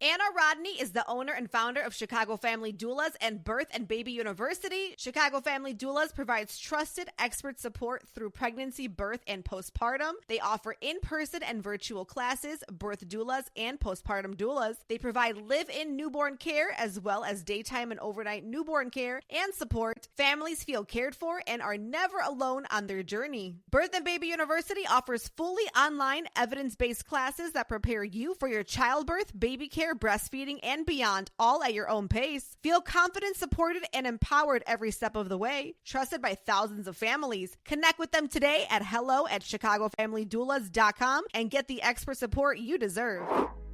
Anna Rodney is the owner and founder of Chicago Family Doulas and Birth and Baby University. Chicago Family Doulas provides trusted expert support through pregnancy, birth, and postpartum. They offer in-person and virtual classes, birth doulas, and postpartum doulas. They provide live-in newborn care as well as daytime and overnight newborn care and support. Families feel cared for and are never alone on their journey. Birth and Baby University offers fully online evidence-based classes that prepare you for your childbirth, baby care, breastfeeding, and beyond, all at your own pace. Feel confident, supported, and empowered every step of the way. Trusted by thousands of families. Connect with them today at hello@chicagofamilydoulas.com and get the expert support you deserve.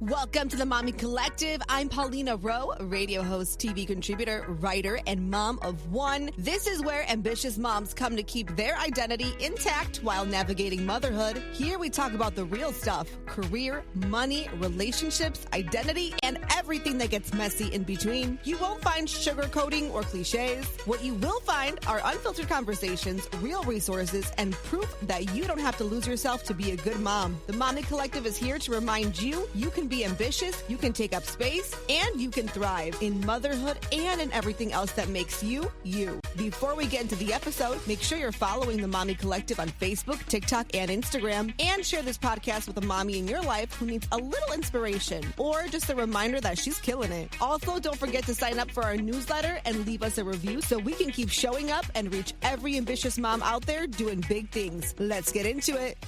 Welcome to the Mommy Collective. I'm Paulina Rowe, radio host, TV contributor, writer, and mom of one. This is where ambitious moms come to keep their identity intact while navigating motherhood. Here we talk about the real stuff: career, money, relationships, identity, and everything that gets messy in between. You won't find sugarcoating or cliches. What you will find are unfiltered conversations, real resources, and proof that you don't have to lose yourself to be a good mom. The Mommy Collective is here to remind you can be ambitious, you can take up space, and you can thrive in motherhood and in everything else that makes you, you. Before we get into the episode, make sure you're following the Mommy Collective on Facebook, TikTok, and Instagram, and share this podcast with a mommy in your life who needs a little inspiration or just a reminder that she's killing it. Also, don't forget to sign up for our newsletter and leave us a review so we can keep showing up and reach every ambitious mom out there doing big things. Let's get into it.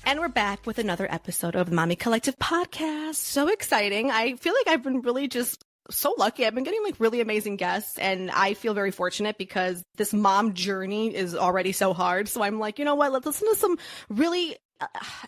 And we're back with another episode of the Mommy Collective podcast. So exciting. I feel like I've been really just so lucky. I've been getting like really amazing guests, and I feel very fortunate because this mom journey is already so hard. So I'm like, you know what? Let's listen to some really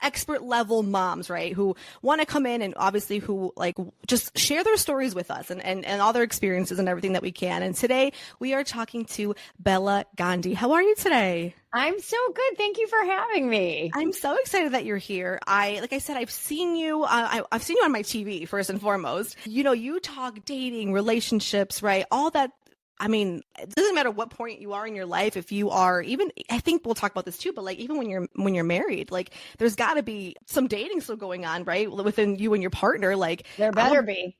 expert level moms, right, who want to come in and obviously who like just share their stories with us and all their experiences and everything that we can. And today we are talking to Bela Gandhi. How are you today? I'm so good. Thank you for having me. I'm so excited that you're here. Like I said, I've seen you. I've seen you on my TV first and foremost. You know, you talk dating, relationships, right? All that. I mean, it doesn't matter what point you are in your life. If you are even, I think we'll talk about this too, but like even when you're married, like there's got to be some dating still going on, right? Within you and your partner, like there better be.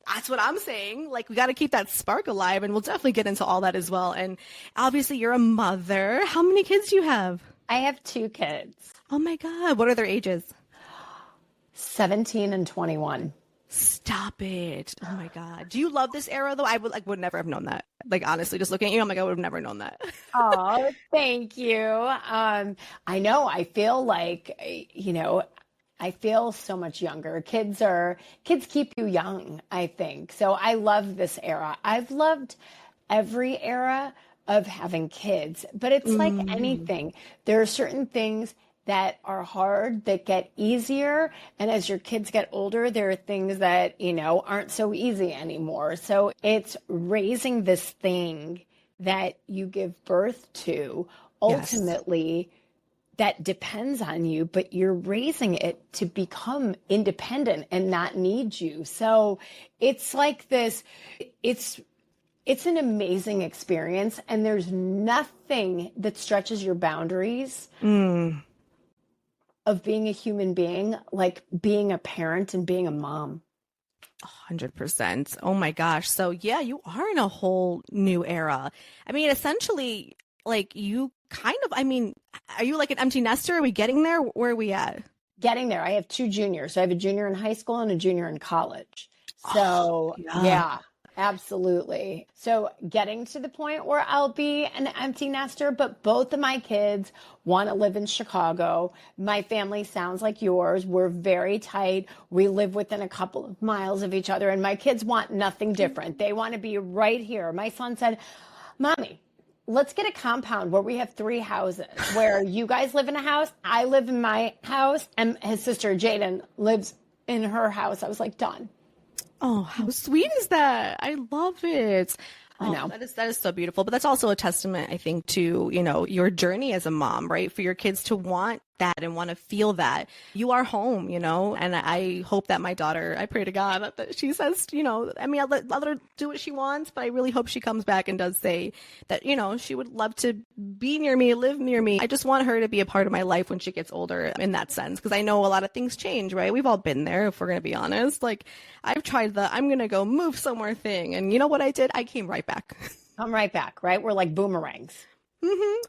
That's what I'm saying. Like we got to keep that spark alive, and we'll definitely get into all that as well. And obviously you're a mother. How many kids do you have? I have 2 kids. Oh my God. What are their ages? 17 and 21. Stop it. Oh my God. Do you love this era though? I would never have known that. Like honestly, just looking at you, I'm like, I would have never known that. Oh, thank you. I know. I feel like, I feel so much younger. Kids keep you young, I think. So I love this era. I've loved every era of having kids, but it's like anything. There are certain things that are hard that get easier. And as your kids get older, there are things that, aren't so easy anymore. So it's raising this thing that you give birth to ultimately that depends on you, but you're raising it to become independent and not need you. So it's like this, it's an amazing experience. And there's nothing that stretches your boundaries of being a human being, like being a parent and being a mom. 100%. Oh my gosh. So yeah, you are in a whole new era. I mean, essentially, like you kind of, are you like an empty nester? Are we getting there? Where are we at? Getting there. I have 2 juniors. So I have a junior in high school and a junior in college. So yeah. Absolutely. So getting to the point where I'll be an empty nester, but both of my kids want to live in Chicago. My family sounds like yours. We're very tight. We live within a couple of miles of each other, and my kids want nothing different. They want to be right here. My son said, Mommy, let's get a compound where we have 3 houses, where you guys live in a house, I live in my house, and his sister Jaden lives in her house. I was like, done. Oh, how sweet is that? I love it. I know. That is so beautiful. But that's also a testament, I think, to, your journey as a mom, right? For your kids to want that and want to feel that. You are home, and I hope that my daughter, I pray to God that she says, I mean, I'll let her do what she wants, but I really hope she comes back and does say that, she would love to be near me, live near me. I just want her to be a part of my life when she gets older in that sense, because I know a lot of things change, right? We've all been there, if we're going to be honest. Like, I've tried I'm going to go move somewhere thing. And you know what I did? I came right back. Come right back, right? We're like boomerangs.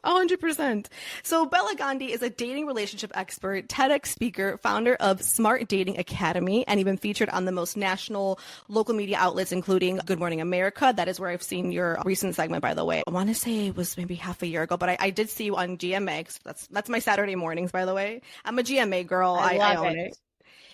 100%. So Bela Gandhi is a dating relationship expert, TEDx speaker, founder of Smart Dating Academy, and even featured on the most national local media outlets, including Good Morning America. That is where I've seen your recent segment, by the way. I want to say it was maybe half a year ago, but I did see you on GMA. That's my Saturday mornings, by the way. I'm a GMA girl. I own it.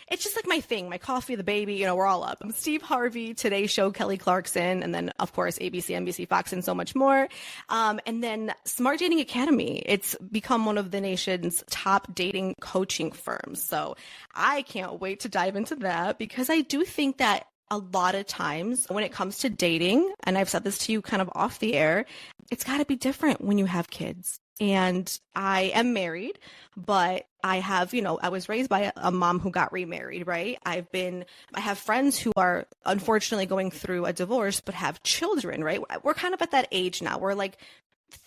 It's just like my thing, my coffee, the baby, we're all up. Steve Harvey, Today Show, Kelly Clarkson, and then, of course, ABC, NBC, Fox, and so much more. And then Smart Dating Academy. It's become one of the nation's top dating coaching firms. So I can't wait to dive into that, because I do think that a lot of times when it comes to dating, and I've said this to you kind of off the air, it's got to be different when you have kids. And I am married, but I have, I was raised by a mom who got remarried, right? I have friends who are unfortunately going through a divorce, but have children, right? We're kind of at that age now. We're like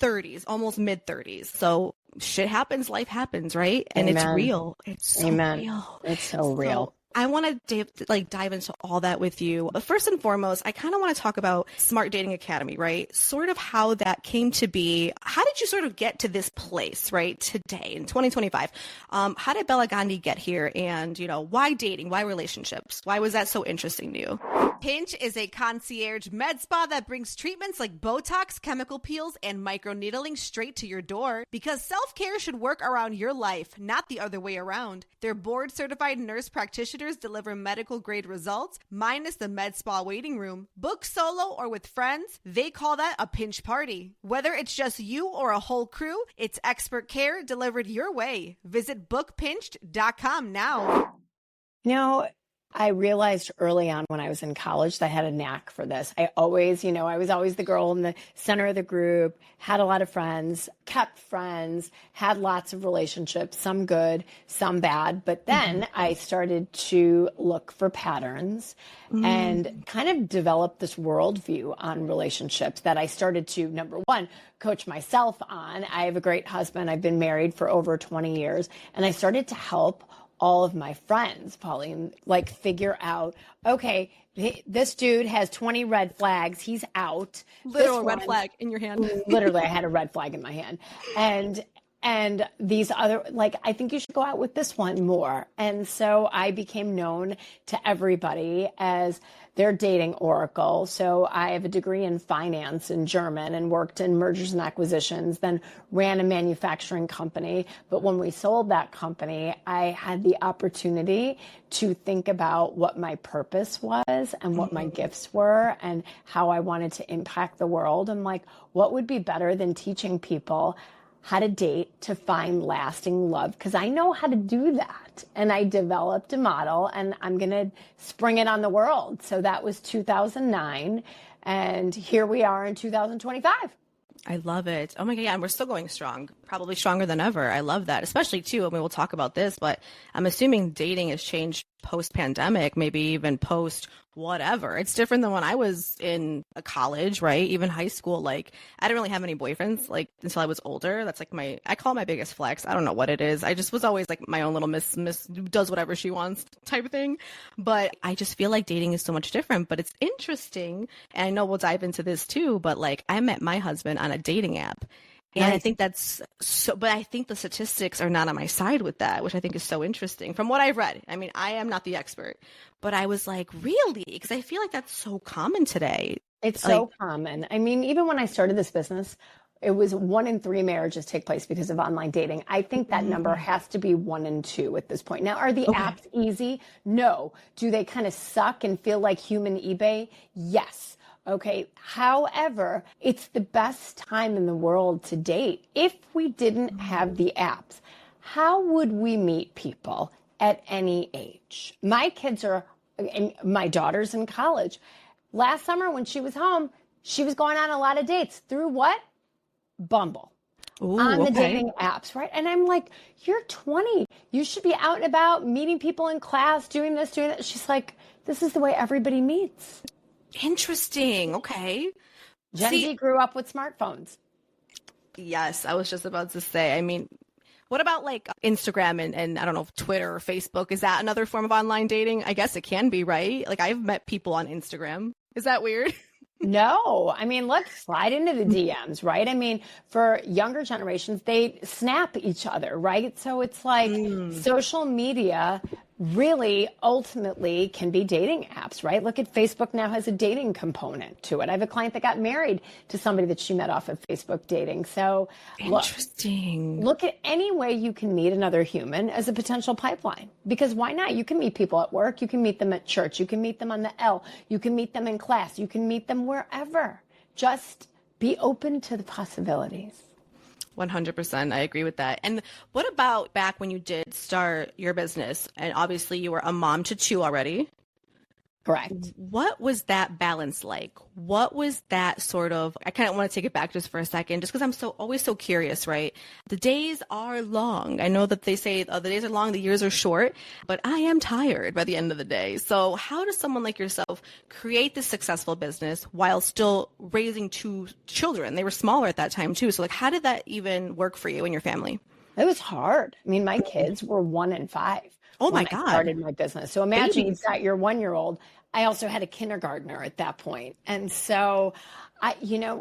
30s, almost mid 30s. So shit happens, life happens, right? And Amen. It's real. It's so real. It's so real. I want to dive into all that with you. But first and foremost, I kind of want to talk about Smart Dating Academy, right? Sort of how that came to be. How did you sort of get to this place, right? Today in 2025, how did Bela Gandhi get here? And, why dating? Why relationships? Why was that so interesting to you? Pinch is a concierge med spa that brings treatments like Botox, chemical peels, and microneedling straight to your door, because self-care should work around your life, not the other way around. Their board-certified nurse practitioners deliver medical-grade results, minus the med spa waiting room. Book solo or with friends, they call that a pinch party. Whether it's just you or a whole crew, it's expert care delivered your way. Visit bookpinched.com now. I realized early on when I was in college that I had a knack for this. I was always the girl in the center of the group, had a lot of friends, kept friends, had lots of relationships, some good, some bad. But then I started to look for patterns and kind of develop this worldview on relationships that I started to, number one, coach myself on. I have a great husband. I've been married for over 20 years, and I started to help all of my friends, Pauline, figure out, okay, this dude has 20 red flags. He's out. Literal red flag in your hand. Literally, I had a red flag in my hand. And these other, I think you should go out with this one more. And so I became known to everybody as their dating oracle. So I have a degree in finance in German and worked in mergers and acquisitions, then ran a manufacturing company. But when we sold that company, I had the opportunity to think about what my purpose was and what my gifts were and how I wanted to impact the world. And what would be better than teaching people how to date to find lasting love? Because I know how to do that. And I developed a model, and I'm going to spring it on the world. So that was 2009. And here we are in 2025. I love it. Oh my God. Yeah. And we're still going strong, probably stronger than ever. I love that, especially too. I mean, we'll talk about this, but I'm assuming dating has changed post-pandemic, maybe even post whatever. It's different than when I was in a college, right? Even high school. I didn't really have any boyfriends until I was older. That's I call it my biggest flex. I don't know what it is. I just was always my own little miss does whatever she wants type of thing. But I just feel like dating is so much different, but it's interesting. And I know we'll dive into this too, but I met my husband on a dating app. And I think that's so, but I think the statistics are not on my side with that, which I think is so interesting from what I've read. I mean, I am not the expert, but I was really? Because I feel like that's so common today. It's so common. I mean, even when I started this business, it was 1 in 3 marriages take place because of online dating. I think that number has to be 1 in 2 at this point. Now, are the apps easy? No. Do they kind of suck and feel like human eBay? Yes. Okay. However, it's the best time in the world to date. If we didn't have the apps, how would we meet people at any age? My daughter's in college. Last summer when she was home, she was going on a lot of dates through what? Bumble. Ooh, on the okay. dating apps, right? And I'm like, you're 20. You should be out and about meeting people in class, doing this, doing that. She's like, this is the way everybody meets. Interesting. Okay. Gen See, Z grew up with smartphones. yes, I was just about to say, I mean, what about like Instagram and I don't know, Twitter or Facebook? Is that another form of online dating? I guess it can be, right? Like I've met people on Instagram. Is that weird? No, I mean, look, slide into the DMs, right? I mean, for younger generations, they snap each other, right? So it's like Mm. social media really ultimately can be dating apps, right? Look at Facebook now has a dating component to it. I have a client that got married to somebody that she met off of Facebook dating. So Interesting. look at any way you can meet another human as a potential pipeline. Because why not? You can meet people at work. You can meet them at church. You can meet them on the L. You can meet them in class. You can meet them wherever. Just be open to the possibilities. 100%. I agree with that. And what about back when you did start your business and obviously you were a mom to two already? Correct. What was that balance like? What was that sort of, I kind of want to take it back just for a second, just because I'm always so curious, right? The days are long. I know that they say the days are long, the years are short, but I am tired by the end of the day. So how does someone like yourself create this successful business while still raising two children? They were smaller at that time too. So like, how did that even work for you and your family? It was hard. I mean, my kids were 1 and 5 Oh my when I God. started my business. So imagine Babies. you've got your 1-year-old. I also had a kindergartner at that point. And so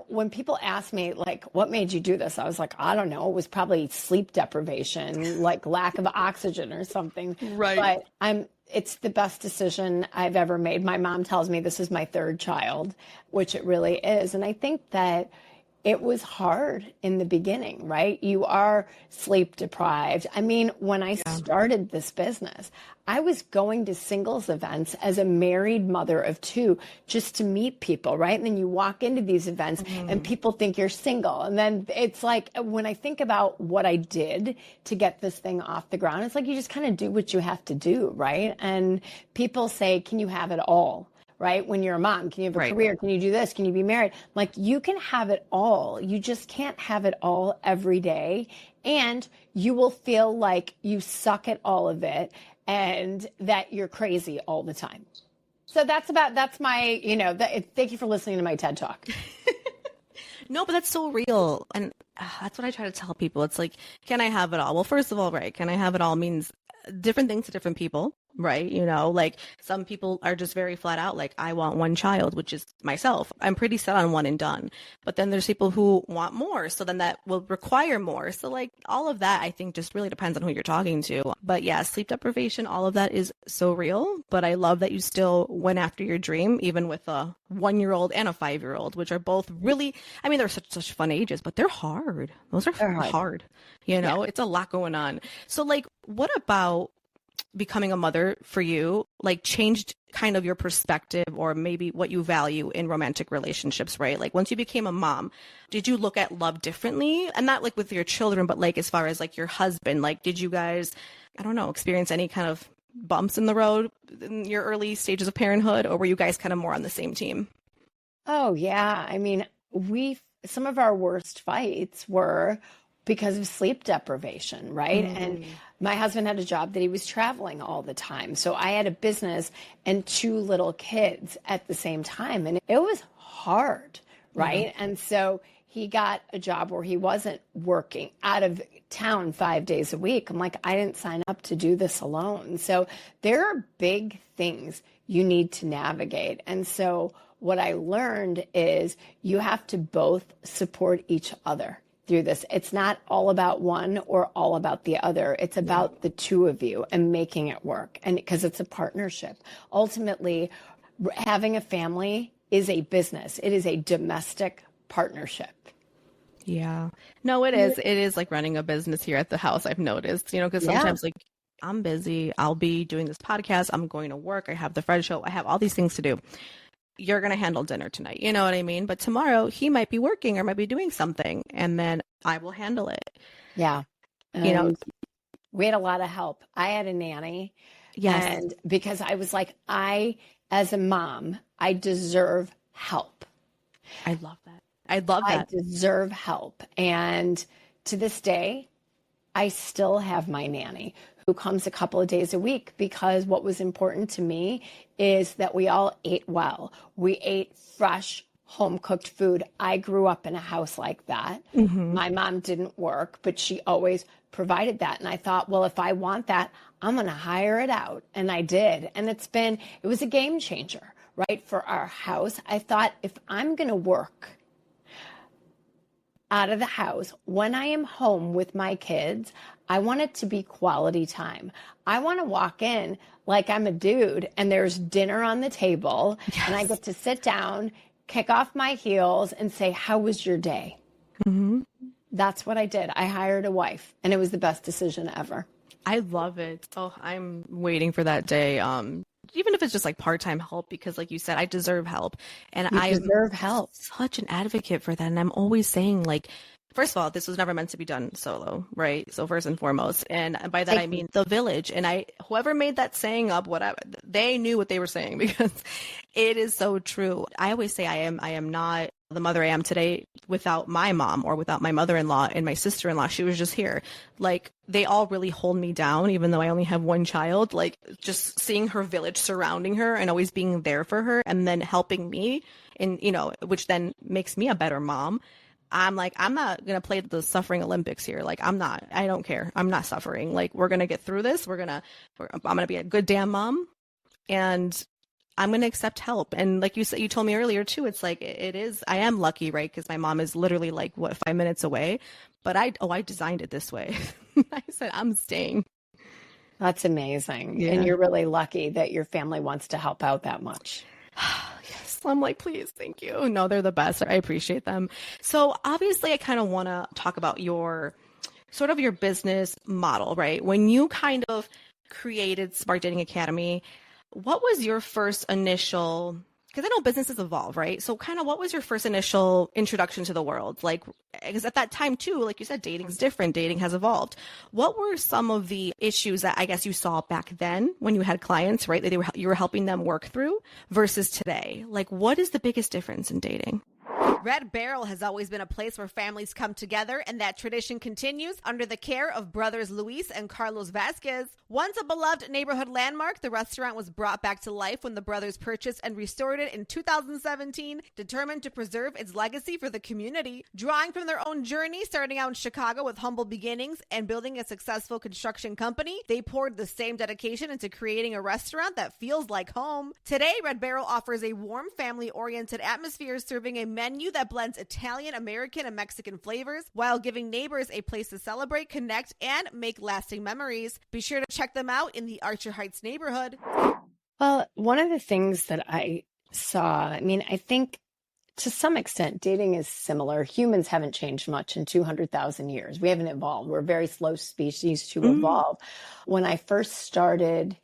when people ask me, like, what made you do this? I was like, I don't know. It was probably sleep deprivation, like lack of oxygen or something. Right. But it's the best decision I've ever made. My mom tells me this is my third child, which it really is. And I think that it was hard in the beginning, right? You are sleep deprived. I mean, when I started this business, I was going to singles events as a married mother of two just to meet people, right? And then you walk into these events and people think you're single. And then it's like, when I think about what I did to get this thing off the ground, it's like you just kind of do what you have to do, right? And people say, can you have it all? Right? When you're a mom, can you have a career? Can you do this? Can you be married? Like, you can have it all. You just can't have it all every day. And you will feel like you suck at all of it and that you're crazy all the time. So that's my, thank you for listening to my TED Talk. No, but that's so real. And that's what I try to tell people. It's like, can I have it all? Well, first of all, right, can I have it all means different things to different people, right? Like some people are just very flat out like, I want one child, which is myself. I'm pretty set on one and done. But then there's people who want more. So then that will require more. So like all of that, I think just really depends on who you're talking to. But yeah, sleep deprivation, all of that is so real. But I love that you still went after your dream, even with a 1-year-old and a 5-year-old, which are both really, I mean, they're such fun ages, but they're hard. Those are hard. It's a lot going on. So like, what about becoming a mother for you, like changed kind of your perspective or maybe what you value in romantic relationships, right? Like once you became a mom, did you look at love differently? And not like with your children, but like as far as like your husband, like did you guys, I don't know, experience any kind of bumps in the road in your early stages of parenthood, or were you guys kind of more on the same team? Oh, yeah. I mean, some of our worst fights were because of sleep deprivation, right? And my husband had a job that he was traveling all the time. So I had a business and 2 little kids at the same time. And it was hard, right? And so he got a job where he wasn't working out of town 5 days a week. I'm like, I didn't sign up to do this alone. So there are big things you need to navigate. And so what I learned is you have to both support each other through this. It's not all about one or all about the other. It's about the two of you and making it work. And because it's a partnership. Ultimately, having a family is a business. It is a domestic partnership. Yeah. No, it is. It is like running a business here at the house, I've noticed, because sometimes like I'm busy. I'll be doing this podcast. I'm going to work. I have the Fred show. I have all these things to do. You're going to handle dinner tonight. You know what I mean? But tomorrow he might be working or might be doing something and then I will handle it. Yeah. We had a lot of help. I had a nanny. Yes. And because I was like, as a mom, I deserve help. I love that. I love that. I deserve help. And to this day, I still have my nanny who comes a couple of days a week, because what was important to me is that we all ate well. We ate fresh, home-cooked food. I grew up in a house like that. My mom didn't work, but she always provided that. And I thought, well, if I want that, I'm going to hire it out. And I did. And it was a game changer, right, for our house. I thought, if I'm going to work out of the house, when I am home with my kids, I want it to be quality time. I want to walk in like I'm a dude and there's dinner on the table, and I get to sit down, kick off my heels and say, how was your day? That's what I did. I hired a wife, and it was the best decision ever. I love it. Oh, I'm waiting for that day. Even if it's just like part-time help, because like you said, I deserve help, and I deserve help. Such an advocate for that. And I'm always saying, like, first of all, this was never meant to be done solo, right? So first and foremost, and by that I mean the village. And whoever made that saying up, whatever, they knew what they were saying, because it is so true. I always say I am not the mother I am today without my mom or without my mother-in-law and my sister-in-law. She was just here. Like, they all really hold me down, even though I only have one child. Like, just seeing her village surrounding her and always being there for her, and then helping me, and which then makes me a better mom. I'm like, I'm not going to play the suffering Olympics here. Like, I don't care. I'm not suffering. Like, we're going to get through this. I'm going to be a good damn mom, and I'm going to accept help. And like you said, you told me earlier too, it's like, I am lucky, right? Because my mom is literally like, 5 minutes away, but I designed it this way. I said, I'm staying. That's amazing. Yeah. And you're really lucky that your family wants to help out that much. Yes. I'm like, please, thank you. No, they're the best. I appreciate them. So obviously I kind of want to talk about your business model, right? When you kind of created Smart Dating Academy, what was your first initial, because I know businesses evolve, right? So kind of what was your first initial introduction to the world? Like, because at that time too, like you said, dating's different. Dating has evolved. What were some of the issues that I guess you saw back then when you had clients, right? That you were helping them work through versus today? Like, what is the biggest difference in dating? Red Barrel has always been a place where families come together, and that tradition continues under the care of brothers Luis and Carlos Vasquez. Once a beloved neighborhood landmark, the restaurant was brought back to life when the brothers purchased and restored it in 2017, determined to preserve its legacy for the community. Drawing from their own journey, starting out in Chicago with humble beginnings and building a successful construction company, they poured the same dedication into creating a restaurant that feels like home. Today, Red Barrel offers a warm, family-oriented atmosphere, serving a menu that blends Italian, American, and Mexican flavors while giving neighbors a place to celebrate, connect, and make lasting memories. Be sure to check them out in the Archer Heights neighborhood. Well, one of the things that I saw, I think to some extent, dating is similar. Humans haven't changed much in 200,000 years. We haven't evolved. We're a very slow species to evolve. When I first started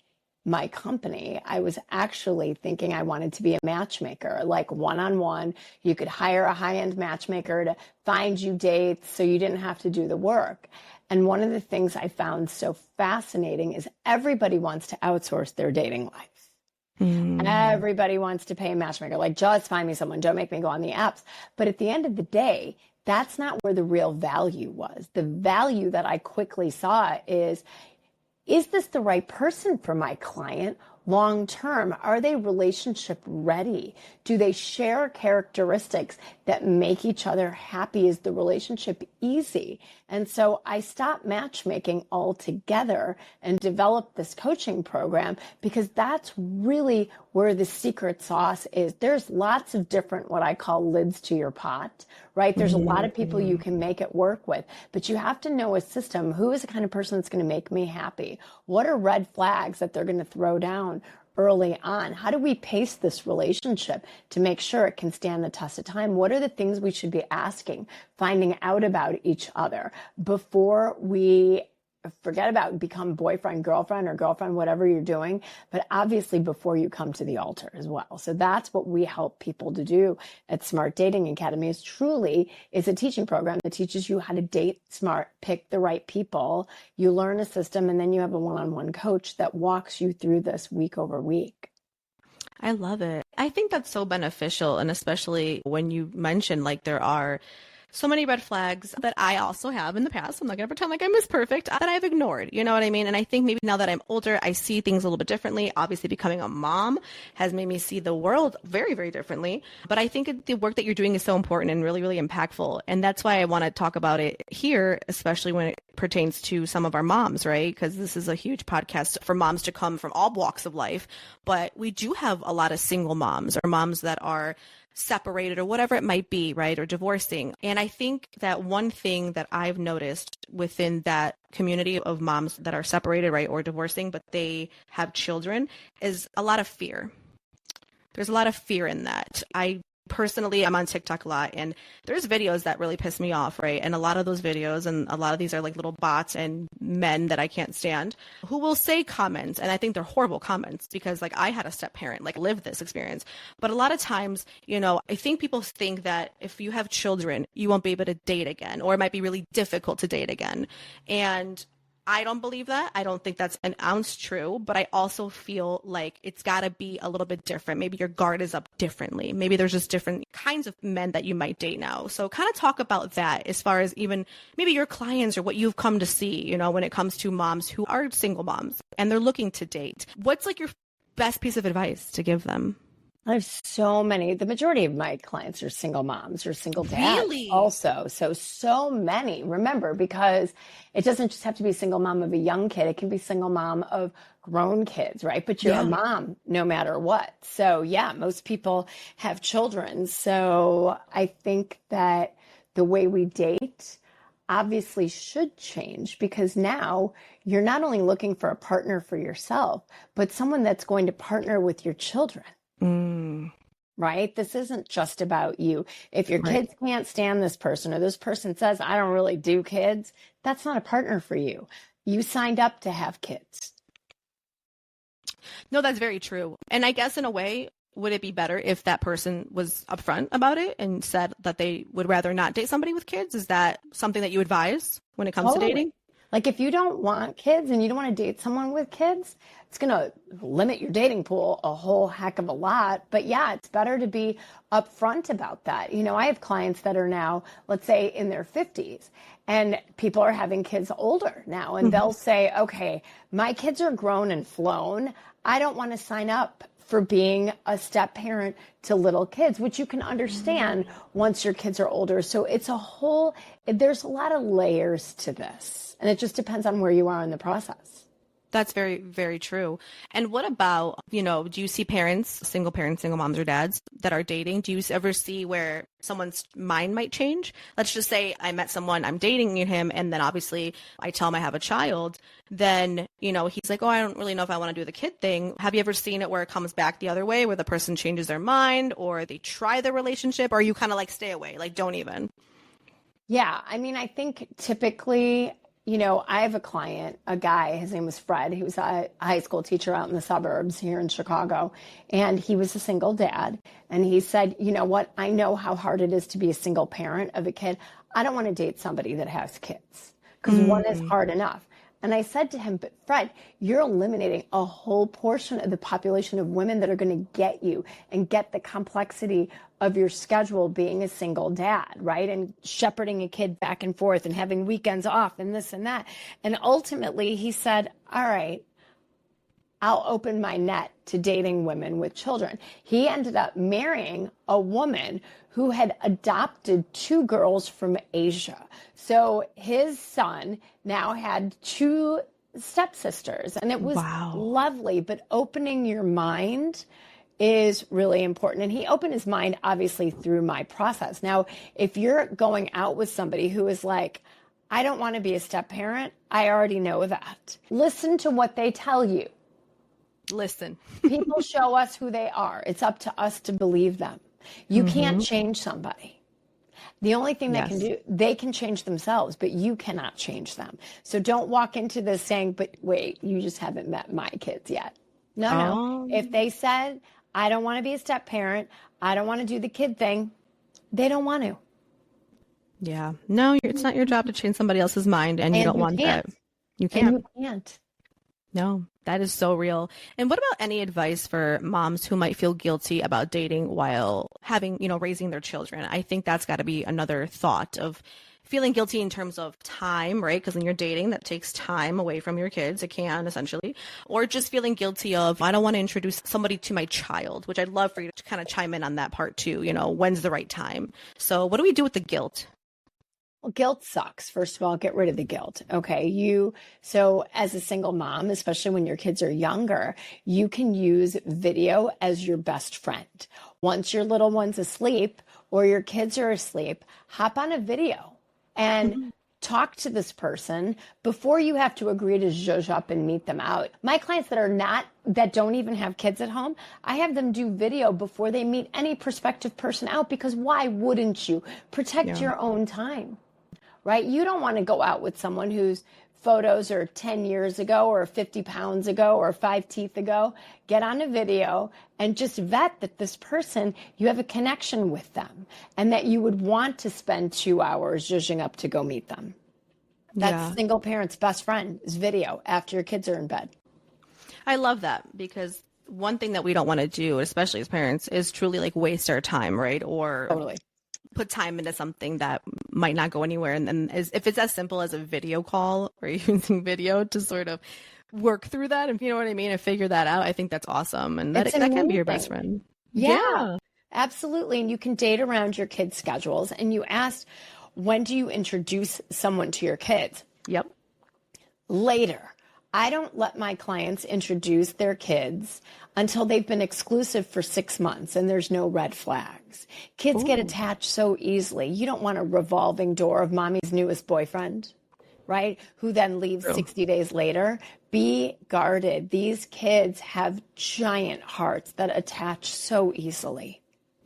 my company, I was actually thinking I wanted to be a matchmaker, like one-on-one. You could hire a high-end matchmaker to find you dates so you didn't have to do the work. And one of the things I found so fascinating is everybody wants to outsource their dating life. Everybody wants to pay a matchmaker, like, just find me someone, don't make me go on the apps. But at the end of the day, that's not where the real value was. The value that I quickly saw is this the right person for my client long term? Are they relationship ready? Do they share characteristics that make each other happy? Is the relationship easy? And so I stopped matchmaking altogether and developed this coaching program, because that's really where the secret sauce is. There's lots of different, what I call lids to your pot, right? There's a lot of people you can make it work with, but you have to know a system. Who is the kind of person that's going to make me happy? What are red flags that they're going to throw down early on? How do we pace this relationship to make sure it can stand the test of time? What are the things we should be asking, finding out about each other before we forget about become boyfriend, girlfriend, or girlfriend, whatever you're doing, but obviously before you come to the altar as well. So that's what we help people to do at Smart Dating Academy. Is truly is a teaching program that teaches you how to date smart, pick the right people. You learn a system, and then you have a one-on-one coach that walks you through this week over week. I love it. I think that's so beneficial. And especially when you mentioned, like, there are so many red flags that I also have in the past. I'm not going to pretend like I'm Miss Perfect that I've ignored. You know what I mean? And I think maybe now that I'm older, I see things a little bit differently. Obviously, becoming a mom has made me see the world very, very differently. But I think the work that you're doing is so important and really, really impactful. And that's why I want to talk about it here, especially when it pertains to some of our moms, right? Because this is a huge podcast for moms to come from all walks of life. But we do have a lot of single moms or moms that are separated or whatever it might be, right? Or divorcing. And I think that one thing that I've noticed within that community of moms that are separated, right, or divorcing, but they have children is a lot of fear. There's a lot of fear in that. Personally, I'm on TikTok a lot, and there's videos that really piss me off, right? And a lot of those videos, and a lot of these are like little bots and men that I can't stand, who will say comments, and I think they're horrible comments because, like, I had a step parent, like, lived this experience. But a lot of times, you know, I think people think that if you have children, you won't be able to date again, or it might be really difficult to date again. And I don't believe that. I don't think that's an ounce true, but I also feel like it's got to be a little bit different. Maybe your guard is up differently. Maybe there's just different kinds of men that you might date now. So kind of talk about that as far as even maybe your clients or what you've come to see, you know, when it comes to moms who are single moms and they're looking to date. What's like your best piece of advice to give them? I have so many. The majority of my clients are single moms or single dads Really? also. So many. Remember, because it doesn't just have to be single mom of a young kid. It can be single mom of grown kids, right? But you're a mom no matter what. So yeah, most people have children. So I think that the way we date obviously should change, because now you're not only looking for a partner for yourself, but someone that's going to partner with your children. Right? This isn't just about you. If your kids can't stand this person, or this person says, I don't really do kids, that's not a partner for you. You signed up to have kids. No, that's very true. And I guess in a way, would it be better if that person was upfront about it and said that they would rather not date somebody with kids? Is that something that you advise when it comes to dating? Like, if you don't want kids and you don't want to date someone with kids, it's going to limit your dating pool a whole heck of a lot. But yeah, it's better to be upfront about that. You know, I have clients that are now, let's say, in their 50s, and people are having kids older now, and they'll say, okay, my kids are grown and flown. I don't want to sign up for being a step parent to little kids, which you can understand once your kids are older. So there's a lot of layers to this. And it just depends on where you are in the process. That's very, very true. And what about, you know, do you see parents, single moms or dads that are dating? Do you ever see where someone's mind might change? Let's just say I met someone, I'm dating him, and then obviously I tell him I have a child. Then, you know, he's like, oh, I don't really know if I want to do the kid thing. Have you ever seen it where it comes back the other way, where the person changes their mind, or they try the relationship, or you kind of like stay away, like don't even? Yeah, I mean, I think typically, you know, I have a client, a guy, his name was Fred. He was a high school teacher out in the suburbs here in Chicago. And he was a single dad. And he said, you know what? I know how hard it is to be a single parent of a kid. I don't want to date somebody that has kids, because one is hard enough. And I said to him, but Fred, you're eliminating a whole portion of the population of women that are going to get you and get the complexity of your schedule being a single dad, right? And shepherding a kid back and forth and having weekends off and this and that. And ultimately he said, all right, I'll open my net to dating women with children. He ended up marrying a woman who had adopted 2 girls from Asia. So his son now had 2 stepsisters, and it was lovely. But opening your mind is really important. And he opened his mind, obviously, through my process. Now, if you're going out with somebody who is like, I don't want to be a step parent, I already know that. Listen to what they tell you. Listen. People show us who they are. It's up to us to believe them. You can't change somebody. The only thing they can do, they can change themselves, but you cannot change them. So don't walk into this saying, but wait, you just haven't met my kids yet. No. If they said, I don't want to be a step parent, I don't want to do the kid thing, they don't want to. Yeah. No, it's not your job to change somebody else's mind, and you don't want that. You can't. And you can't. No, that is so real. And what about any advice for moms who might feel guilty about dating while having, raising their children? I think that's got to be another thought of feeling guilty in terms of time, right? Because when you're dating, that takes time away from your kids. It can essentially, or just feeling guilty of, I don't want to introduce somebody to my child, which I'd love for you to kind of chime in on that part too. When's the right time? So what do we do with the guilt? Well, guilt sucks. First of all, get rid of the guilt. Okay. So as a single mom, especially when your kids are younger, you can use video as your best friend. Once your little one's asleep or your kids are asleep, hop on a video and talk to this person before you have to agree to zhuzh up and meet them out. My clients that don't even have kids at home, I have them do video before they meet any prospective person out, because why wouldn't you? Protect your own time. Right? You don't want to go out with someone whose photos are 10 years ago or 50 pounds ago or 5 teeth ago. Get on a video and just vet that this person, you have a connection with them and that you would want to spend 2 hours zhuzhing up to go meet them. That's single parents' best friend is video after your kids are in bed. I love that, because one thing that we don't want to do, especially as parents, is truly like waste our time, right? Or totally put time into something that might not go anywhere. And if it's as simple as a video call or using video to sort of work through that, if you know what I mean, and figure that out, I think that's awesome. And that can be your best friend. Yeah, absolutely. And you can date around your kids' schedules. And you asked, when do you introduce someone to your kids? Yep. Later. I don't let my clients introduce their kids until they've been exclusive for 6 months and there's no red flags. Kids get attached so easily. You don't want a revolving door of mommy's newest boyfriend, right? Who then leaves 60 days later. Be guarded. These kids have giant hearts that attach so easily.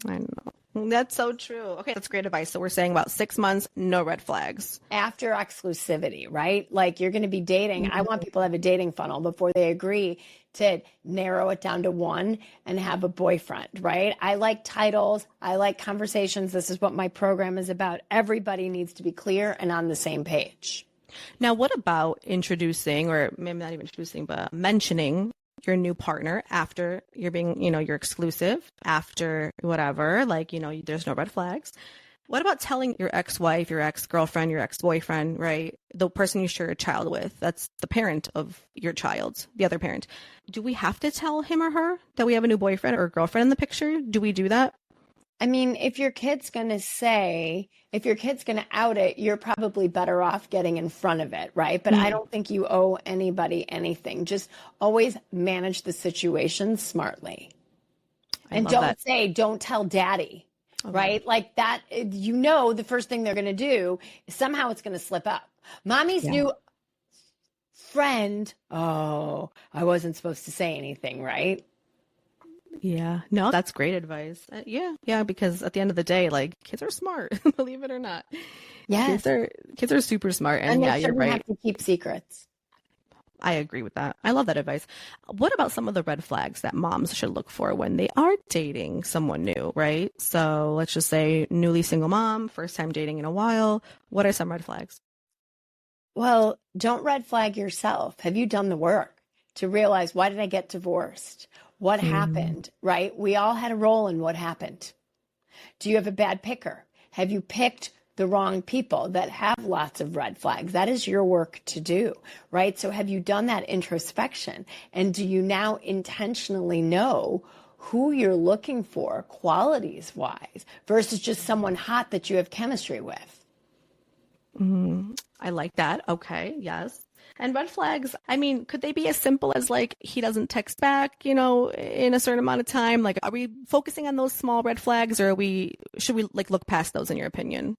I know. That's so true. Okay, that's great advice. So we're saying about 6 months, no red flags. After exclusivity, right? Like you're going to be dating. I want people to have a dating funnel before they agree to narrow it down to one and have a boyfriend, right? I like titles. I like conversations. This is what my program is about. Everybody needs to be clear and on the same page. Now, what about introducing, or maybe not even introducing, but mentioning your new partner after you're being, you're exclusive, after whatever, like, there's no red flags. What about telling your ex-wife, your ex-girlfriend, your ex-boyfriend, right? The person you share a child with, that's the parent of your child, the other parent. Do we have to tell him or her that we have a new boyfriend or girlfriend in the picture? Do we do that? I mean, if your kid's going to out it, you're probably better off getting in front of it, right? But I don't think you owe anybody anything. Just always manage the situation smartly. And don't tell daddy, right? Like that, the first thing they're going to do, somehow it's going to slip up. Mommy's new friend. Oh, I wasn't supposed to say anything, right? Yeah, no, that's great advice. Yeah, because at the end of the day, like, kids are smart, believe it or not. Yes. Kids are super smart. And yeah, you're right. Have to keep secrets. I agree with that. I love that advice. What about some of the red flags that moms should look for when they are dating someone new, right? So let's just say newly single mom, first time dating in a while. What are some red flags? Well, don't red flag yourself. Have you done the work to realize, why did I get divorced? What happened, right? We all had a role in what happened. Do you have a bad picker? Have you picked the wrong people that have lots of red flags? That is your work to do, right? So have you done that introspection? And do you now intentionally know who you're looking for qualities wise versus just someone hot that you have chemistry with? I like that. Okay. Yes. And red flags, I mean, could they be as simple as like, he doesn't text back, in a certain amount of time? Like, are we focusing on those small red flags, or should we like look past those in your opinion?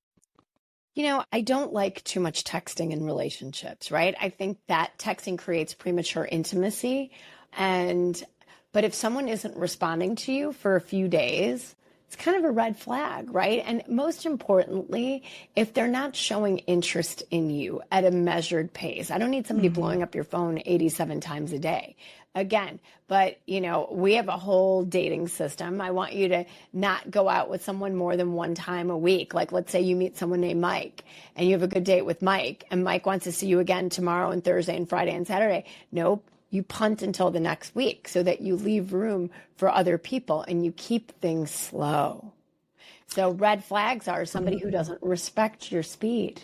I don't like too much texting in relationships, right? I think that texting creates premature intimacy. But if someone isn't responding to you for a few days, it's kind of a red flag, right? And most importantly, if they're not showing interest in you at a measured pace. I don't need somebody blowing up your phone 87 times a day. Again, but we have a whole dating system. I want you to not go out with someone more than one time a week. Like, let's say you meet someone named Mike and you have a good date with Mike, and Mike wants to see you again tomorrow and Thursday and Friday and Saturday. Nope. you punt until the next week so that you leave room for other people and you keep things slow. So red flags are somebody who doesn't respect your speed.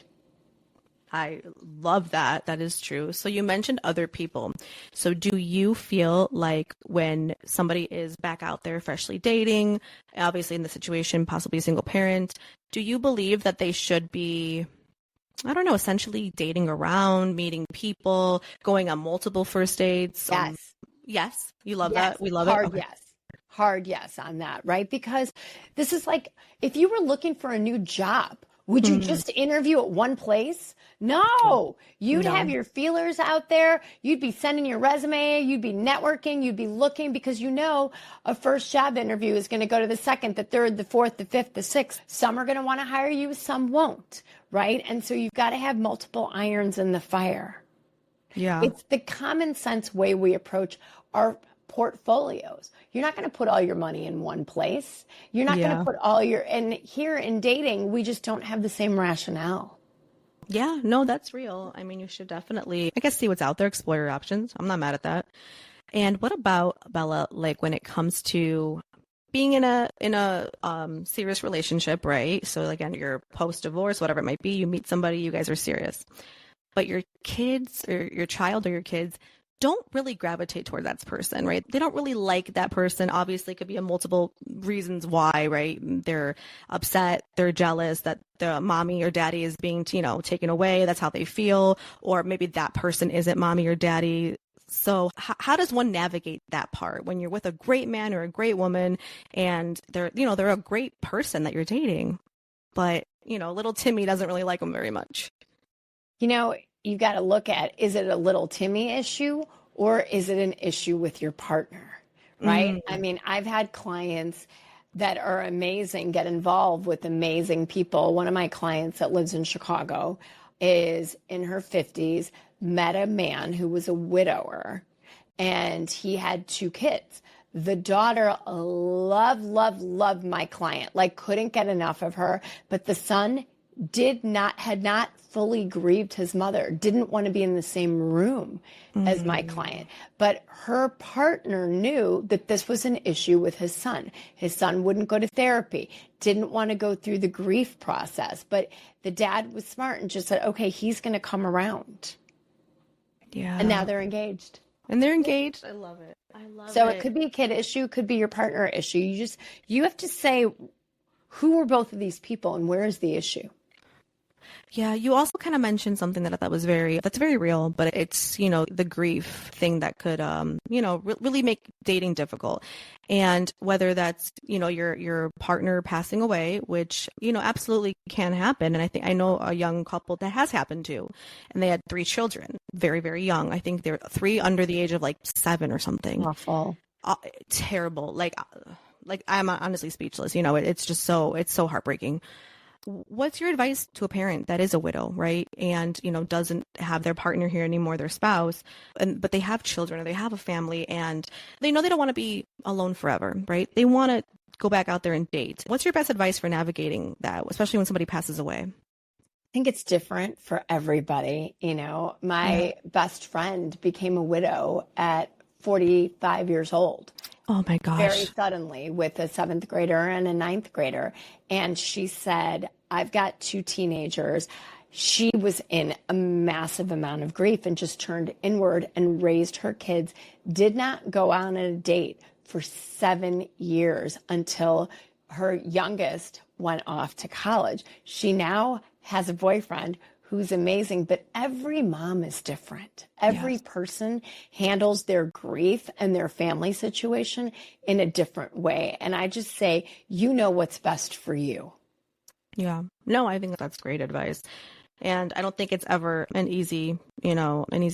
I love that. That is true. So you mentioned other people. So do you feel like when somebody is back out there freshly dating, obviously in the situation, possibly a single parent, do you believe that they should be, I don't know, essentially dating around, meeting people, going on multiple first dates? Yes. Yes. You love Yes. that? We love Hard it? Okay. yes. Hard yes on that, right? Because this is like, if you were looking for a new job, would you just interview at one place? No, you'd No. have your feelers out there. You'd be sending your resume. You'd be networking. You'd be looking because you know a first job interview is going to go to the second, the third, the fourth, the fifth, the sixth. Some are going to want to hire you. Some won't, right? And so you've got to have multiple irons in the fire. Yeah. It's the common sense way we approach our portfolios. You're not going to put all your money in one place. You're not going to put all your, and here in dating, we just don't have the same rationale. Yeah, no, that's real. I mean, you should definitely, I guess, see what's out there, explore your options. I'm not mad at that. And what about, Bella, like when it comes to being in a serious relationship, right? So again, you're post-divorce, whatever it might be, you meet somebody, you guys are serious. But your kids or your child or your kids don't really gravitate toward that person, right? They don't really like that person. Obviously, it could be a multiple reasons why, right? They're upset, they're jealous that the mommy or daddy is being, taken away. That's how they feel. Or maybe that person isn't mommy or daddy. So how does one navigate that part when you're with a great man or a great woman and they're a great person that you're dating, but, little Timmy doesn't really like them very much? You got to look at, is it a little Timmy issue or is it an issue with your partner, right? I mean, I've had clients that are amazing, get involved with amazing people. One of my clients that lives in Chicago is in her 50s, met a man who was a widower and he had 2 kids. The daughter loved my client, like couldn't get enough of her, but the son had not fully grieved his mother, didn't want to be in the same room as my client. But her partner knew that this was an issue with his son. His son wouldn't go to therapy, didn't want to go through the grief process. But the dad was smart and just said, okay, he's going to come around. Yeah. And now they're engaged. And they're engaged. I love it. So it could be a kid issue, could be your partner issue. You have to say, who are both of these people and where is the issue? Yeah, you also kind of mentioned something that I thought was that's very real, but it's, the grief thing that could, really make dating difficult. And whether that's, your partner passing away, which, absolutely can happen. And I know a young couple that has happened to, and they had 3 children, very, very young. I think they're 3 under the age of 7 or something. Awful. Terrible. Like I'm honestly speechless. It's just it's so heartbreaking. What's your advice to a parent that is a widow, right? And, doesn't have their partner here anymore, their spouse, but they have children or they have a family and they know they don't want to be alone forever, right? They want to go back out there and date. What's your best advice for navigating that, especially when somebody passes away? I think it's different for everybody. My best friend became a widow at 45 years old. Oh my gosh. Very suddenly with a 7th grader and a 9th grader. And she said, I've got 2 teenagers. She was in a massive amount of grief and just turned inward and raised her kids, did not go on a date for 7 years until her youngest went off to college. She now has a boyfriend who's amazing, but every mom is different. Every person handles their grief and their family situation in a different way. And I just say, what's best for you. Yeah. No, I think that's great advice. And I don't think it's ever an easy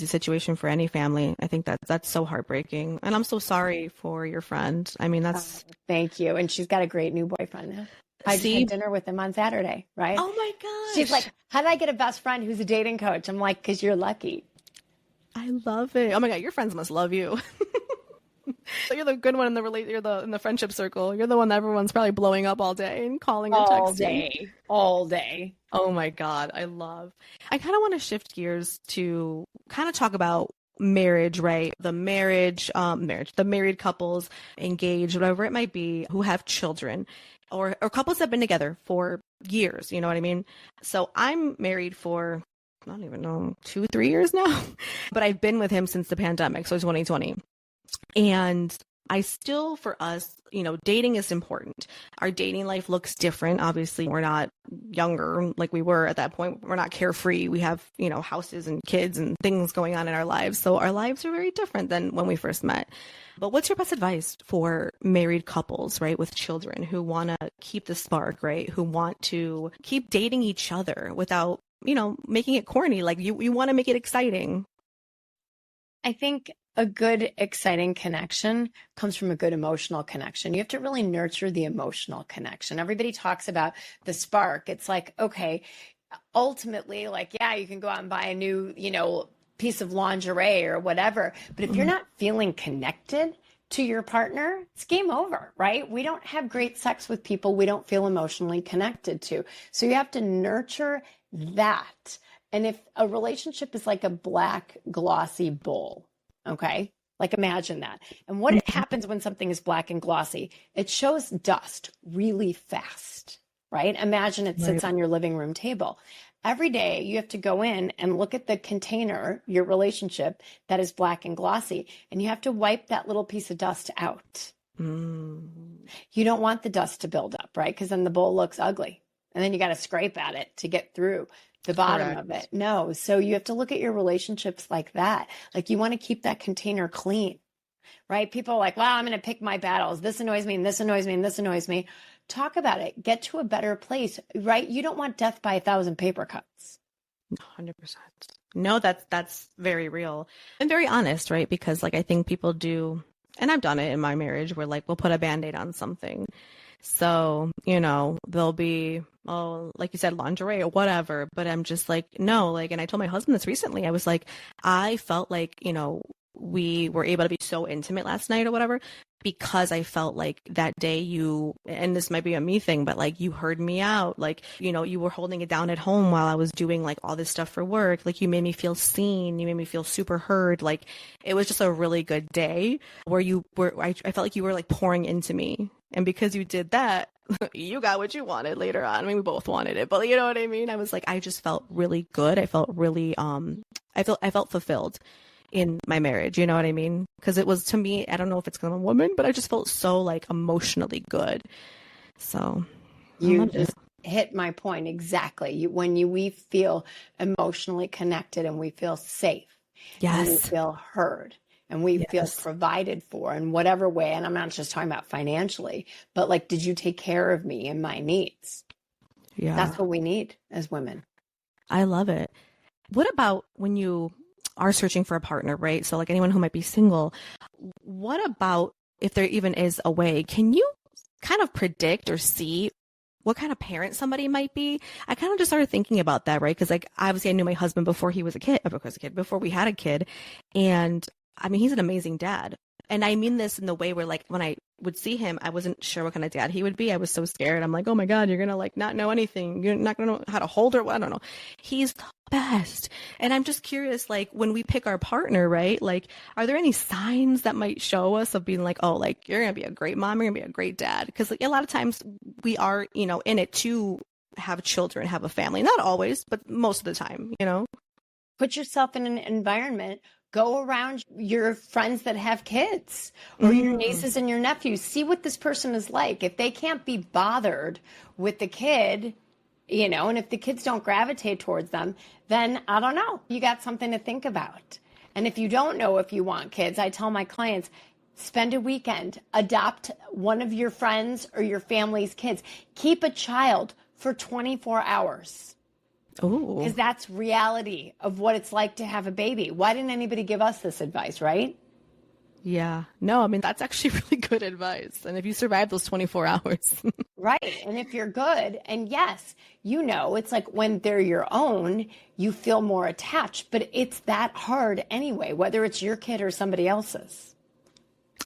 situation for any family. I think that's so heartbreaking. And I'm so sorry for your friend. I mean, that's... Thank you. And she's got a great new boyfriend now. I just had dinner with him on Saturday, right? Oh my gosh. She's like, how did I get a best friend who's a dating coach? I'm like, because you're lucky. I love it. Oh my God, your friends must love you. So you're the good one in the friendship circle. You're the one that everyone's probably blowing up all day and calling or texting. All day. Oh my God, I kind of want to shift gears to kind of talk about marriage, right? The the married couples, engaged, whatever it might be, who have children or couples that have been together for years, you know what I mean? So I'm married for, I don't even know, 2, 3 years now, but I've been with him since the pandemic. So 2020. And I still, for us, dating is important. Our dating life looks different. Obviously, we're not younger like we were at that point. We're not carefree. We have, houses and kids and things going on in our lives. So our lives are very different than when we first met. But what's your best advice for married couples, right, with children who want to keep the spark, right, who want to keep dating each other without, making it corny? Like you want to make it exciting. I think a good, exciting connection comes from a good emotional connection. You have to really nurture the emotional connection. Everybody talks about the spark. It's like, okay, ultimately, like, yeah, you can go out and buy a new, piece of lingerie or whatever. But if you're not feeling connected to your partner, it's game over, right? We don't have great sex with people we don't feel emotionally connected to. So you have to nurture that. And if a relationship is like a black, glossy bowl, okay? Like imagine that. And what happens when something is black and glossy? It shows dust really fast, right? Imagine it sits on your living room table. Every day you have to go in and look at the container, your relationship that is black and glossy, and you have to wipe that little piece of dust out. You don't want the dust to build up, right? Because then the bowl looks ugly. And then you got to scrape at it to get through the bottom of it. No. So you have to look at your relationships like that. Like you want to keep that container clean, right? People are like, well, I'm going to pick my battles. This annoys me and this annoys me and this annoys me. Talk about it. Get to a better place, right? You don't want death by 1,000 paper cuts. 100%. No, that's very real and very honest, right? Because like I think people do, and I've done it in my marriage where like we'll put a Band-Aid on something. So, there'll be, like you said, lingerie or whatever, but I'm just like, no, like, and I told my husband this recently. I was like, I felt like, we were able to be so intimate last night or whatever, because I felt like that day and this might be a me thing, but like you heard me out. Like, you were holding it down at home while I was doing like all this stuff for work. Like you made me feel seen. You made me feel super heard. Like it was just a really good day where I felt like you were like pouring into me. And because you did that, you got what you wanted later on. I mean, we both wanted it, but you know what I mean? I was like, I just felt really good. I felt really, I felt fulfilled in my marriage. You know what I mean? Because it was, to me, I don't know if it's because I'm a woman, but I just felt so like emotionally good. So you just hit my point exactly. We feel emotionally connected and we feel safe. Yes. And we feel heard. And we feel provided for in whatever way. And I'm not just talking about financially, but like, did you take care of me and my needs? Yeah. That's what we need as women. I love it. What about when you are searching for a partner, right? So like anyone who might be single, what about if there even is a way, can you kind of predict or see what kind of parent somebody might be? I kind of just started thinking about that, right? Because like, obviously I knew my husband before before we had a kid. And I mean, he's an amazing dad. And I mean this in the way where like when I would see him, I wasn't sure what kind of dad he would be. I was so scared. I'm like, oh my God, you're going to like not know anything. You're not going to know how to hold her. I don't know. He's the best. And I'm just curious, like when we pick our partner, right? Like, are there any signs that might show us of being like, oh, like you're going to be a great mom. You're going to be a great dad. Because like a lot of times we are, in it to have children, have a family. Not always, but most of the time, Put yourself in an environment. Go around your friends that have kids or your nieces and your nephews. See what this person is like. If they can't be bothered with the kid, and if the kids don't gravitate towards them, then I don't know. You got something to think about. And if you don't know if you want kids, I tell my clients, spend a weekend, adopt one of your friends or your family's kids. Keep a child for 24 hours. Because that's reality of what it's like to have a baby. Why didn't anybody give us this advice, right? Yeah. No, I mean, that's actually really good advice. And if you survive those 24 hours. Right. And if you're good, and yes, it's like when they're your own, you feel more attached, but it's that hard anyway, whether it's your kid or somebody else's.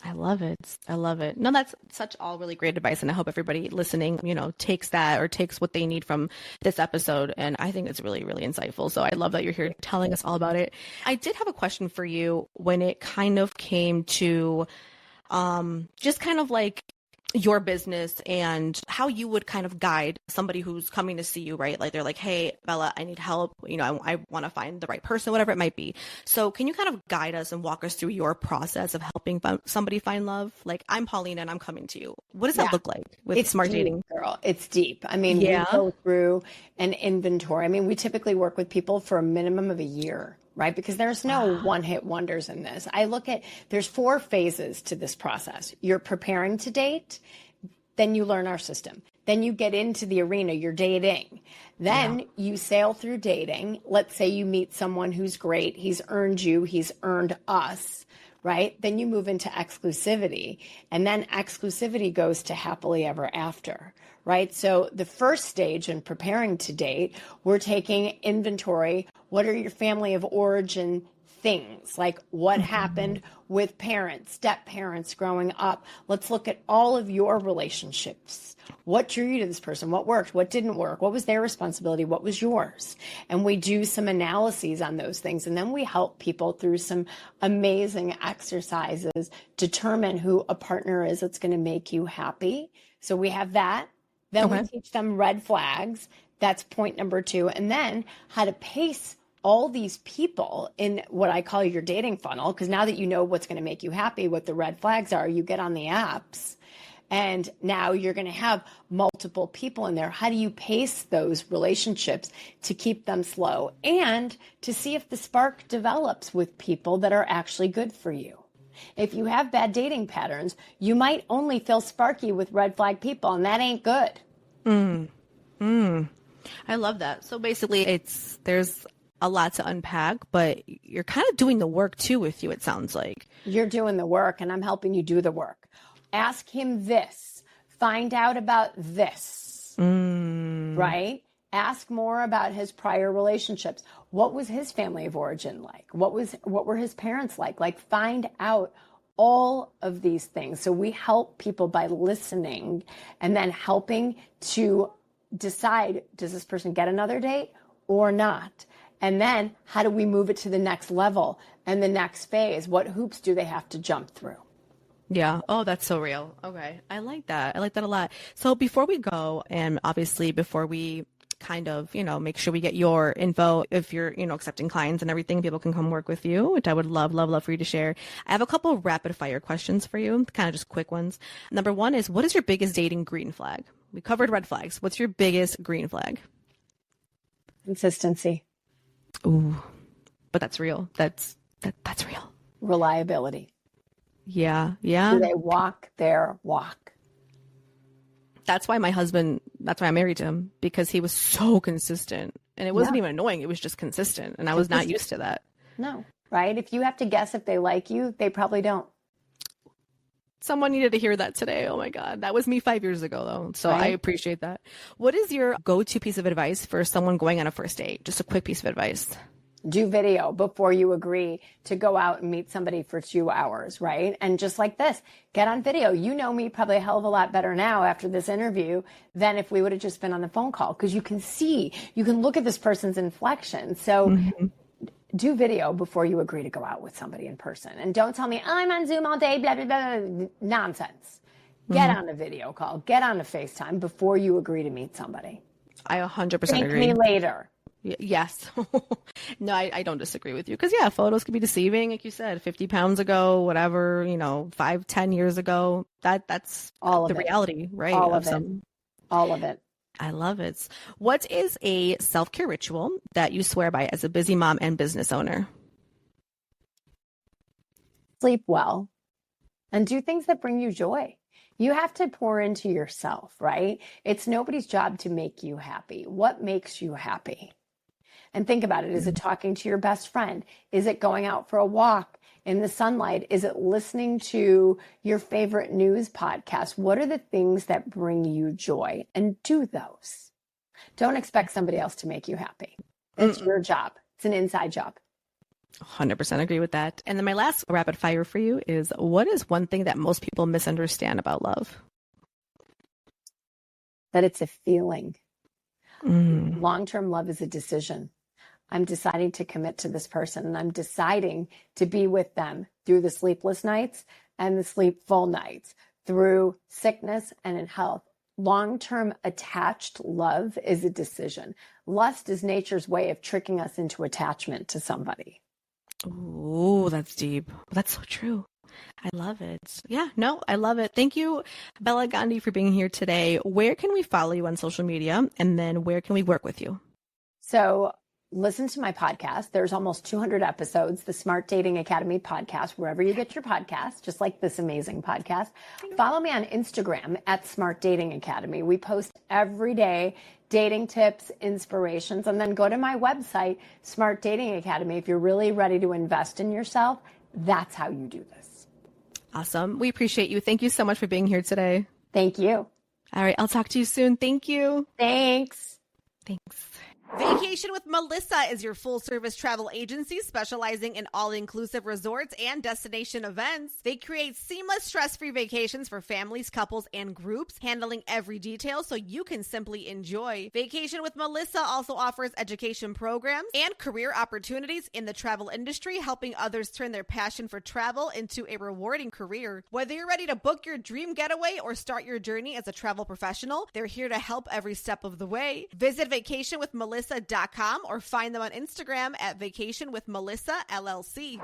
I love it. I love it. No, that's such all really great advice. And I hope everybody listening, takes that or takes what they need from this episode. And I think it's really, really insightful. So I love that you're here telling us all about it. I did have a question for you when it kind of came to just kind of like your business and how you would kind of guide somebody who's coming to see you, right? Like they're like, hey, Bella, I need help. I want to find the right person, whatever it might be. So can you kind of guide us and walk us through your process of helping somebody find love? Like, I'm Paulina and I'm coming to you. What does that look like with it's smart deep, dating? Girl, it's deep. I mean, we go through an inventory. I mean, we typically work with people for a minimum of a year, right? Because there's no one-hit wonders in this. There's 4 phases to this process. You're preparing to date, then you learn our system. Then you get into the arena, you're dating. Then you sail through dating. Let's say you meet someone who's great. He's earned you, he's earned us, right? Then you move into exclusivity. And then exclusivity goes to happily ever after, right? So the first stage in preparing to date, we're taking inventory. What are your family of origin things? Like what happened with parents, step parents growing up? Let's look at all of your relationships. What drew you to this person? What worked? What didn't work? What was their responsibility? What was yours? And we do some analyses on those things. And then we help people through some amazing exercises determine who a partner is that's going to make you happy. So we have that. Then we teach them red flags. That's point number 2. And then how to pace all these people in what I call your dating funnel. Because now that you know what's going to make you happy, what the red flags are, you get on the apps. And now you're going to have multiple people in there. How do you pace those relationships to keep them slow and to see if the spark develops with people that are actually good for you? If you have bad dating patterns, you might only feel sparky with red flag people, and that ain't good. I love that. So basically there's a lot to unpack, but you're kind of doing the work too with you, it sounds like. You're doing the work, and I'm helping you do the work. Ask him this. Find out about this. Right? Ask more about his prior relationships. What was his family of origin like? What were his parents like? Like, find out all of these things. So we help people by listening and then helping to decide, does this person get another date or not? And then how do we move it to the next level and the next phase? What hoops do they have to jump through? Yeah. Oh, that's so real. Okay. I like that. I like that a lot. So before we go, and obviously before we kind of, make sure we get your info, if you're, accepting clients and everything, people can come work with you, which I would love, love, love for you to share. I have a couple of rapid fire questions for you, kind of just quick ones. Number 1 is, what is your biggest dating green flag? We covered red flags. What's your biggest green flag? Consistency. Ooh, but that's real. That's real. Reliability. Yeah. Do they walk their walk? That's why I married him, because he was so consistent, and it wasn't even annoying. It was just consistent. And I was not used to that. No, right? If you have to guess if they like you, they probably don't. Someone needed to hear that today. Oh my God. That was me 5 years ago though. So right? I appreciate that. What is your go-to piece of advice for someone going on a first date? Just a quick piece of advice. Do video before you agree to go out and meet somebody for 2 hours, right? And just like this, get on video. You know me probably a hell of a lot better now after this interview than if we would have just been on the phone call, because you can look at this person's inflection. So do video before you agree to go out with somebody in person. And don't tell me, I'm on Zoom all day, blah, blah, blah. Nonsense. Get on a video call. Get on a FaceTime before you agree to meet somebody. I 100% Thank agree. me later. Yes. No, I don't disagree with you. Because, photos can be deceiving, like you said, 50 pounds ago, whatever, 5-10 years ago. That's all of the reality, right? All of it. All of it. I love it. What is a self-care ritual that you swear by as a busy mom and business owner? Sleep well and do things that bring you joy. You have to pour into yourself, right? It's nobody's job to make you happy. What makes you happy? And think about it. Is it talking to your best friend? Is it going out for a walk in the sunlight? Is it listening to your favorite news podcast? What are the things that bring you joy? And do those. Don't expect somebody else to make you happy. It's your job. It's an inside job. 100% agree with that. And then my last rapid fire for you is, what is one thing that most people misunderstand about love? That it's a feeling. Long-term love is a decision. I'm deciding to commit to this person, and I'm deciding to be with them through the sleepless nights and the sleepful nights, through sickness and in health. Long-term attached love is a decision. Lust is nature's way of tricking us into attachment to somebody. Ooh, that's deep. That's so true. I love it. Yeah, no, I love it. Thank you, Bela Gandhi, for being here today. Where can we follow you on social media? And then where can we work with you? So listen to my podcast. There's almost 200 episodes, the Smart Dating Academy podcast, wherever you get your podcast, just like this amazing podcast. Follow me on Instagram at Smart Dating Academy. We post every day dating tips, inspirations, and then go to my website, Smart Dating Academy. If you're really ready to invest in yourself, that's how you do this. Awesome. We appreciate you. Thank you so much for being here today. Thank you. All right. I'll talk to you soon. Thank you. Thanks. Thanks. Vacation with Melissa is your full-service travel agency specializing in all-inclusive resorts and destination events. They create seamless, stress-free vacations for families, couples, and groups, handling every detail so you can simply enjoy. Vacation with Melissa also offers education programs and career opportunities in the travel industry, helping others turn their passion for travel into a rewarding career. Whether you're ready to book your dream getaway or start your journey as a travel professional, they're here to help every step of the way. Visit vacationwithmelissa.com or find them on Instagram at Vacation with Melissa LLC.